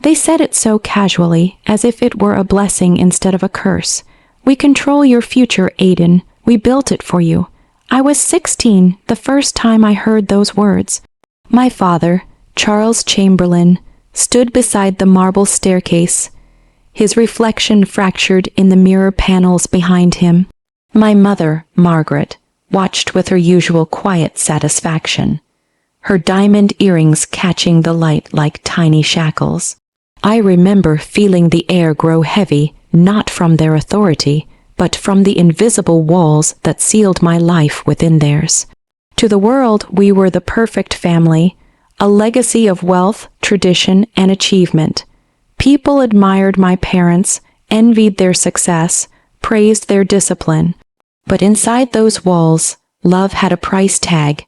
They said it so casually, as if it were a blessing instead of a curse. "We control your future, Aiden. We built it for you." I was 16 the first time I heard those words. My father, Charles Chamberlain, stood beside the marble staircase, his reflection fractured in the mirror panels behind him. My mother, Margaret, watched with her usual quiet satisfaction, her diamond earrings catching the light like tiny shackles. I remember feeling the air grow heavy, not from their authority, but from the invisible walls that sealed my life within theirs. To the world, we were the perfect family, a legacy of wealth, tradition, and achievement. People admired my parents, envied their success, praised their discipline. But inside those walls, love had a price tag.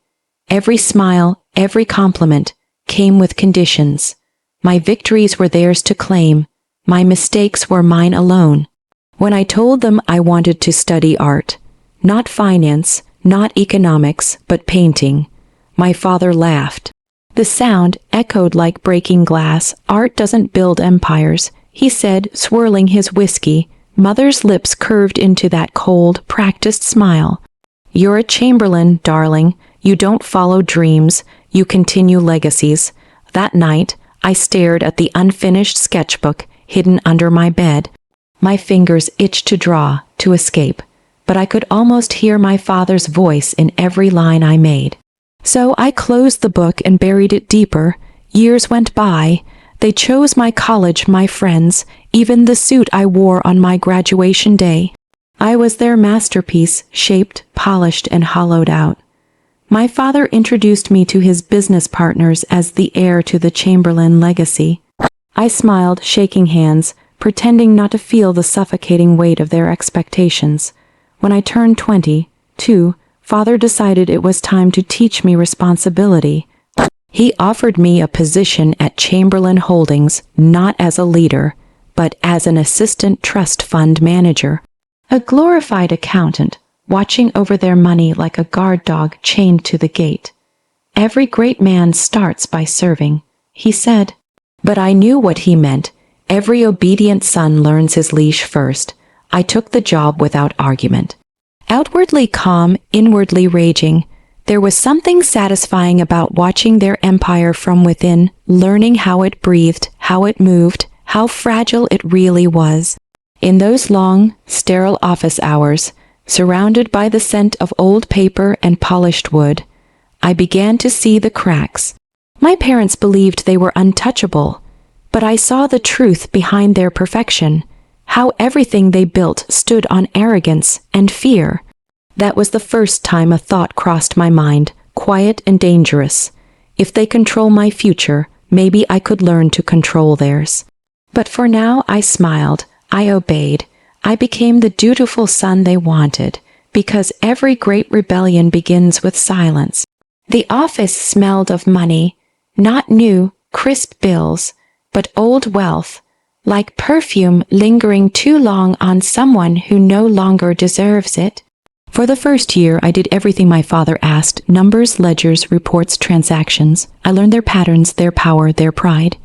Every smile, every compliment came with conditions. My victories were theirs to claim. My mistakes were mine alone. When I told them I wanted to study art, not finance, not economics, but painting, my father laughed. The sound echoed like breaking glass. "Art doesn't build empires," he said, swirling his whiskey. Mother's lips curved into that cold, practiced smile. "You're a Chamberlain, darling. You don't follow dreams, you continue legacies." That night, I stared at the unfinished sketchbook hidden under my bed. My fingers itched to draw, to escape, but I could almost hear my father's voice in every line I made. So I closed the book and buried it deeper. Years went by. They chose my college, my friends, even the suit I wore on my graduation day. I was their masterpiece, shaped, polished, and hollowed out. My father introduced me to his business partners as the heir to the Chamberlain legacy. I smiled, shaking hands, pretending not to feel the suffocating weight of their expectations. When I turned 22, Father decided it was time to teach me responsibility. He offered me a position at Chamberlain Holdings, not as a leader, but as an assistant trust fund manager, a glorified accountant, watching over their money like a guard dog chained to the gate. "Every great man starts by serving," he said. But I knew what he meant. Every obedient son learns his leash first. I took the job without argument. Outwardly calm, inwardly raging, there was something satisfying about watching their empire from within, learning how it breathed, how it moved, how fragile it really was. In those long, sterile office hours, surrounded by the scent of old paper and polished wood, I began to see the cracks. My parents believed they were untouchable, but I saw the truth behind their perfection, how everything they built stood on arrogance and fear. That was the first time a thought crossed my mind, quiet and dangerous. If they control my future, maybe I could learn to control theirs. But for now, I smiled, I obeyed, I became the dutiful son they wanted, because every great rebellion begins with silence. The office smelled of money, not new, crisp bills, but old wealth, like perfume lingering too long on someone who no longer deserves it. For the first year, I did everything my father asked: numbers, ledgers, reports, transactions. I learned their patterns, their power, their pride.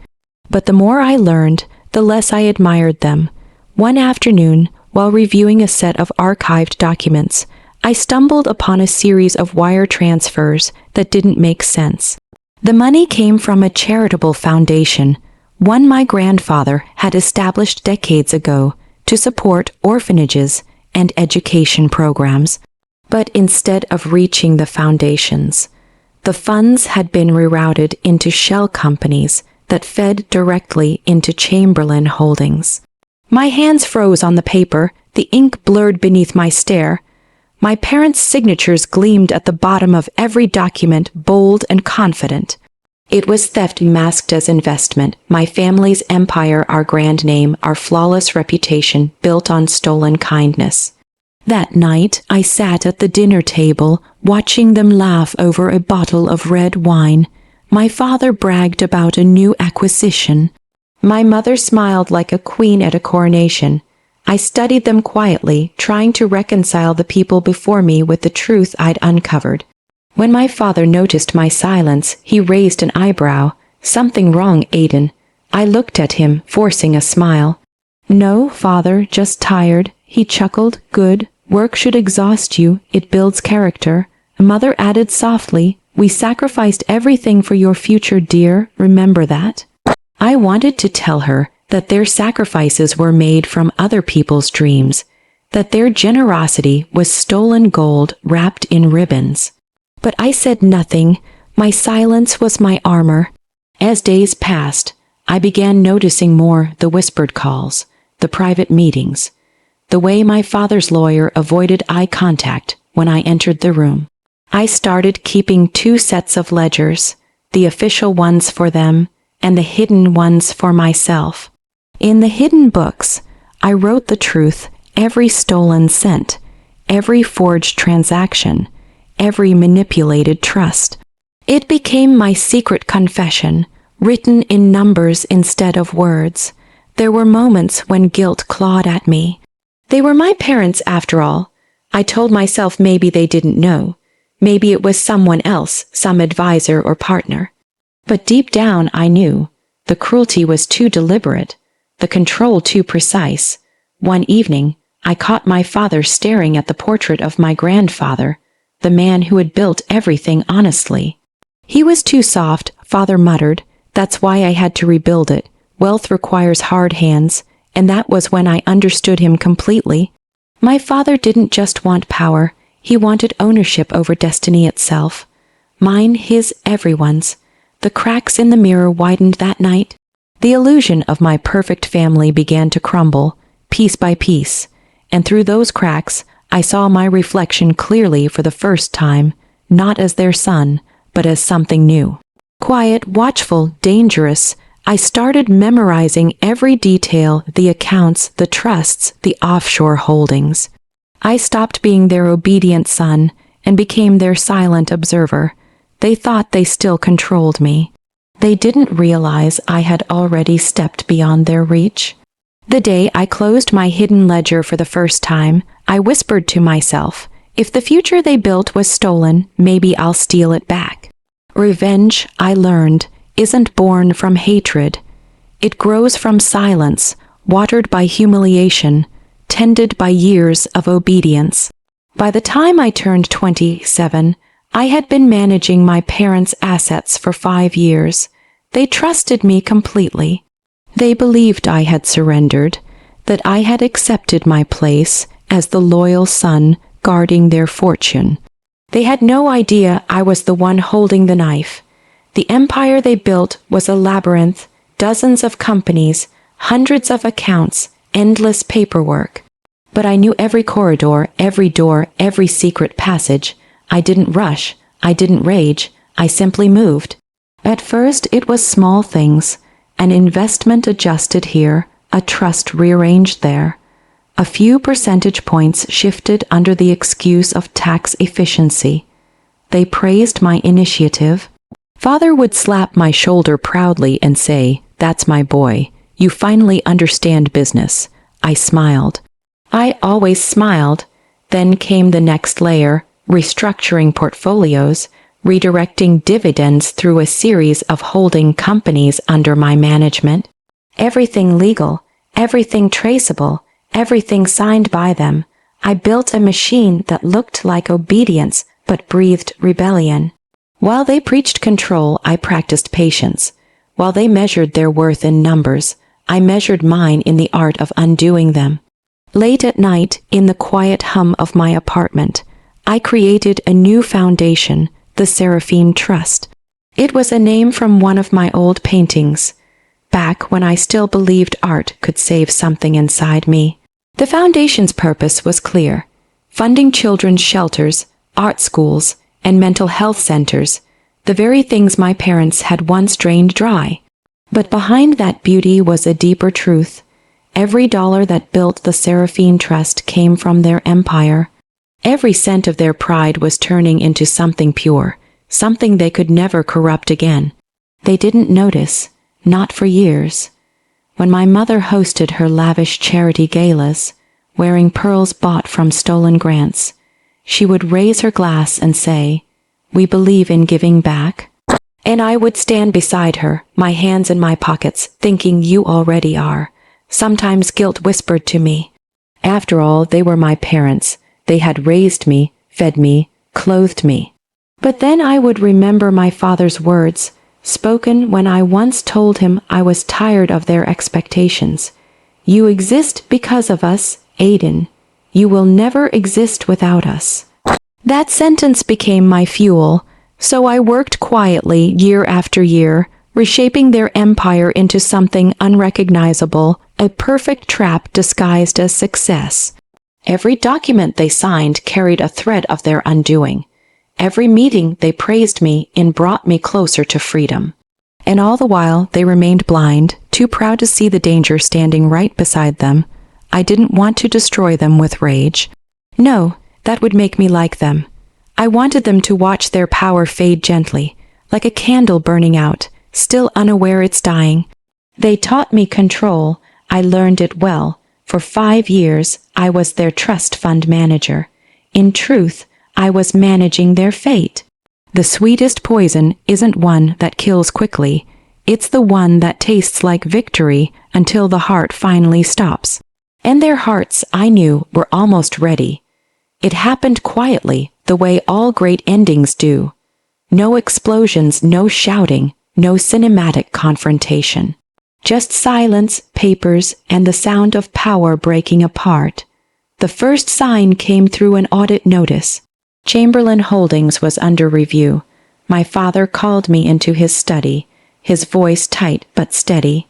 But the more I learned, the less I admired them. One afternoon, while reviewing a set of archived documents, I stumbled upon a series of wire transfers that didn't make sense. The money came from a charitable foundation, one my grandfather had established decades ago to support orphanages and education programs. But instead of reaching the foundations, the funds had been rerouted into shell companies that fed directly into Chamberlain Holdings. My hands froze on the paper, the ink blurred beneath my stare. My parents' signatures gleamed at the bottom of every document, bold and confident. It was theft masked as investment, my family's empire, our grand name, our flawless reputation built on stolen kindness. That night, I sat at the dinner table, watching them laugh over a bottle of red wine. My father bragged about a new acquisition. My mother smiled like a queen at a coronation. I studied them quietly, trying to reconcile the people before me with the truth I'd uncovered. When my father noticed my silence, he raised an eyebrow. "Something wrong, Aiden?" I looked at him, forcing a smile. "No, father, just tired," he chuckled. "Good. Work should exhaust you. It builds character." Mother added softly, "We sacrificed everything for your future, dear. Remember that?" I wanted to tell her that their sacrifices were made from other people's dreams, that their generosity was stolen gold wrapped in ribbons. But I said nothing. My silence was my armor. As days passed, I began noticing more the whispered calls, the private meetings, the way my father's lawyer avoided eye contact when I entered the room. I started keeping 2 sets of ledgers, the official ones for them and the hidden ones for myself. In the hidden books, I wrote the truth, every stolen cent, every forged transaction, every manipulated trust. It became my secret confession, written in numbers instead of words. There were moments when guilt clawed at me. They were my parents after all. I told myself maybe they didn't know. Maybe it was someone else, some advisor or partner. But deep down I knew. The cruelty was too deliberate, the control too precise. One evening, I caught my father staring at the portrait of my grandfather, the man who had built everything honestly. "He was too soft," father muttered. "That's why I had to rebuild it. Wealth requires hard hands," and that was when I understood him completely. My father didn't just want power. He wanted ownership over destiny itself. Mine, his, everyone's. The cracks in the mirror widened that night. The illusion of my perfect family began to crumble, piece by piece, and through those cracks, I saw my reflection clearly for the first time, not as their son, but as something new. Quiet, watchful, dangerous, I started memorizing every detail, the accounts, the trusts, the offshore holdings. I stopped being their obedient son and became their silent observer. They thought they still controlled me. They didn't realize I had already stepped beyond their reach. The day I closed my hidden ledger for the first time, I whispered to myself, if the future they built was stolen, maybe I'll steal it back. Revenge, I learned, isn't born from hatred. It grows from silence, watered by humiliation, tended by years of obedience. By the time I turned 27, I had been managing my parents' assets for 5 years. They trusted me completely. They believed I had surrendered, that I had accepted my place as the loyal son guarding their fortune. They had no idea I was the one holding the knife. The empire they built was a labyrinth, dozens of companies, hundreds of accounts, endless paperwork. But I knew every corridor, every door, every secret passage. I didn't rush, I didn't rage, I simply moved. At first it was small things, an investment adjusted here, a trust rearranged there. A few percentage points shifted under the excuse of tax efficiency. They praised my initiative. Father would slap my shoulder proudly and say, "That's my boy. You finally understand business." I smiled. I always smiled. Then came the next layer, restructuring portfolios, redirecting dividends through a series of holding companies under my management. Everything legal, everything traceable, everything signed by them. I built a machine that looked like obedience but breathed rebellion. While they preached control, I practiced patience. While they measured their worth in numbers, I measured mine in the art of undoing them. Late at night, in the quiet hum of my apartment, I created a new foundation, the Seraphine Trust. It was a name from one of my old paintings, back when I still believed art could save something inside me. The foundation's purpose was clear: funding children's shelters, art schools, and mental health centers, the very things my parents had once drained dry. But behind that beauty was a deeper truth. Every dollar that built the Seraphine Trust came from their empire. Every cent of their pride was turning into something pure, something they could never corrupt again. They didn't notice, not for years. When my mother hosted her lavish charity galas, wearing pearls bought from stolen grants, she would raise her glass and say, "We believe in giving back." And I would stand beside her, my hands in my pockets, thinking you already are. Sometimes guilt whispered to me. After all, they were my parents. They had raised me, fed me, clothed me. But then I would remember my father's words, spoken when I once told him I was tired of their expectations. You exist because of us, Aiden. You will never exist without us. That sentence became my fuel, so I worked quietly year after year, reshaping their empire into something unrecognizable, a perfect trap disguised as success. Every document they signed carried a thread of their undoing. Every meeting they praised me and brought me closer to freedom. And all the while they remained blind, too proud to see the danger standing right beside them. I didn't want to destroy them with rage. No, that would make me like them. I wanted them to watch their power fade gently, like a candle burning out, still unaware it's dying. They taught me control. I learned it well. For 5 years, I was their trust fund manager. In truth, I was managing their fate. The sweetest poison isn't one that kills quickly. It's the one that tastes like victory until the heart finally stops. And their hearts, I knew, were almost ready. It happened quietly, the way all great endings do. No explosions, no shouting, no cinematic confrontation. Just silence, papers, and the sound of power breaking apart. The first sign came through an audit notice. Chamberlain Holdings was under review. My father called me into his study, his voice tight but steady.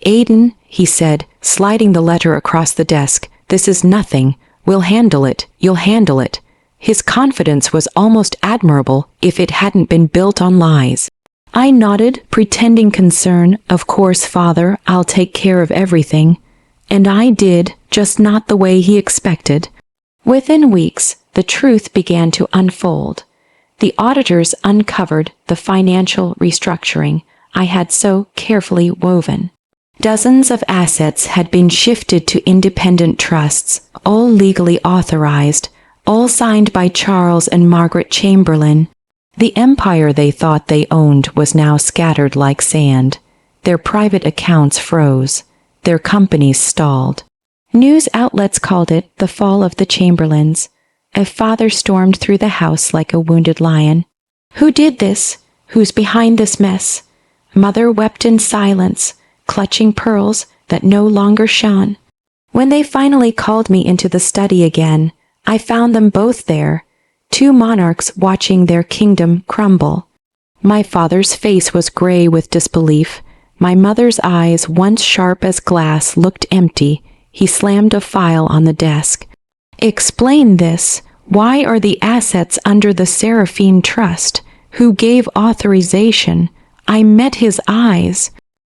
Aiden, he said, sliding the letter across the desk, this is nothing. We'll handle it. You'll handle it. His confidence was almost admirable if it hadn't been built on lies. I nodded, pretending concern. Of course, father, I'll take care of everything. And I did, just not the way he expected. Within weeks, the truth began to unfold. The auditors uncovered the financial restructuring I had so carefully woven. Dozens of assets had been shifted to independent trusts, all legally authorized, all signed by Charles and Margaret Chamberlain. The empire they thought they owned was now scattered like sand. Their private accounts froze. Their companies stalled. News outlets called it the fall of the Chamberlains. A father stormed through the house like a wounded lion. Who did this? Who's behind this mess? Mother wept in silence, clutching pearls that no longer shone. When they finally called me into the study again, I found them both there, 2 monarchs watching their kingdom crumble. My father's face was gray with disbelief. My mother's eyes, once sharp as glass, looked empty. He slammed a file on the desk. Explain this. Why are the assets under the Seraphine Trust? Who gave authorization? I met his eyes.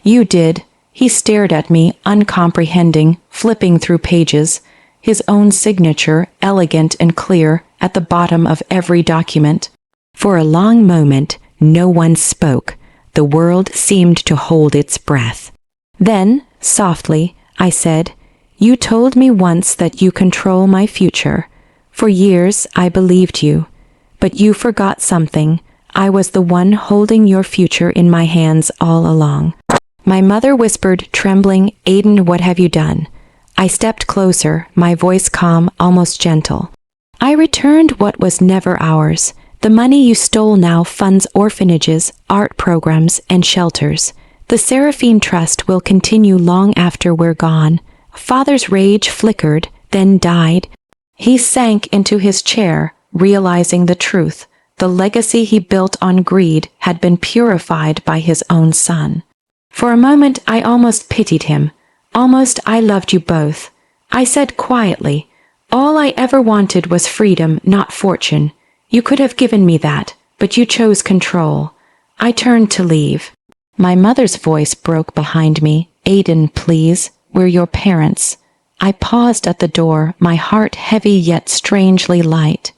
You did. He stared at me, uncomprehending, flipping through pages. His own signature, elegant and clear, at the bottom of every document. For a long moment, no one spoke. The world seemed to hold its breath. Then, softly, I said, You told me once that you control my future. For years, I believed you. But you forgot something. I was the one holding your future in my hands all along. My mother whispered, trembling, Aiden, what have you done? I stepped closer, my voice calm, almost gentle. I returned what was never ours. The money you stole now funds orphanages, art programs, and shelters. The Seraphine Trust will continue long after we're gone. Father's rage flickered, then died. He sank into his chair, realizing the truth. The legacy he built on greed had been purified by his own son. For a moment, I almost pitied him. Almost I loved you both. I said quietly, all I ever wanted was freedom, not fortune. You could have given me that, but you chose control. I turned to leave. My mother's voice broke behind me. Aiden, please, we're your parents. I paused at the door, my heart heavy yet strangely light.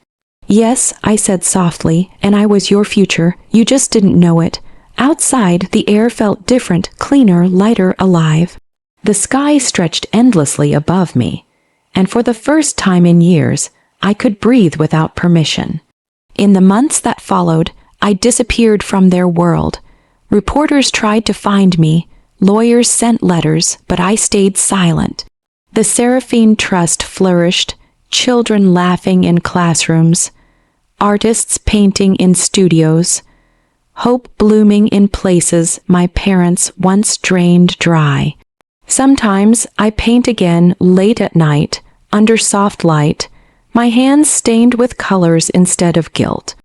Yes, I said softly, and I was your future. You just didn't know it. Outside, the air felt different, cleaner, lighter, alive. The sky stretched endlessly above me, and for the first time in years, I could breathe without permission. In the months that followed, I disappeared from their world. Reporters tried to find me. Lawyers sent letters, but I stayed silent. The Seraphine Trust flourished, children laughing in classrooms, artists painting in studios, hope blooming in places my parents once drained dry. Sometimes I paint again late at night, under soft light, my hands stained with colors instead of guilt.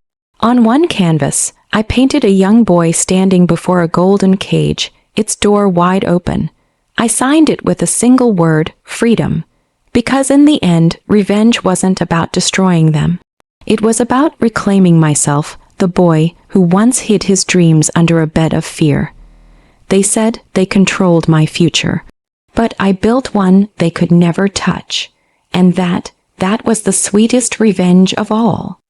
On one canvas, I painted a young boy standing before a golden cage, its door wide open. I signed it with a single word, freedom, because in the end, revenge wasn't about destroying them. It was about reclaiming myself, the boy who once hid his dreams under a bed of fear. They said they controlled my future, but I built one they could never touch, and that was the sweetest revenge of all.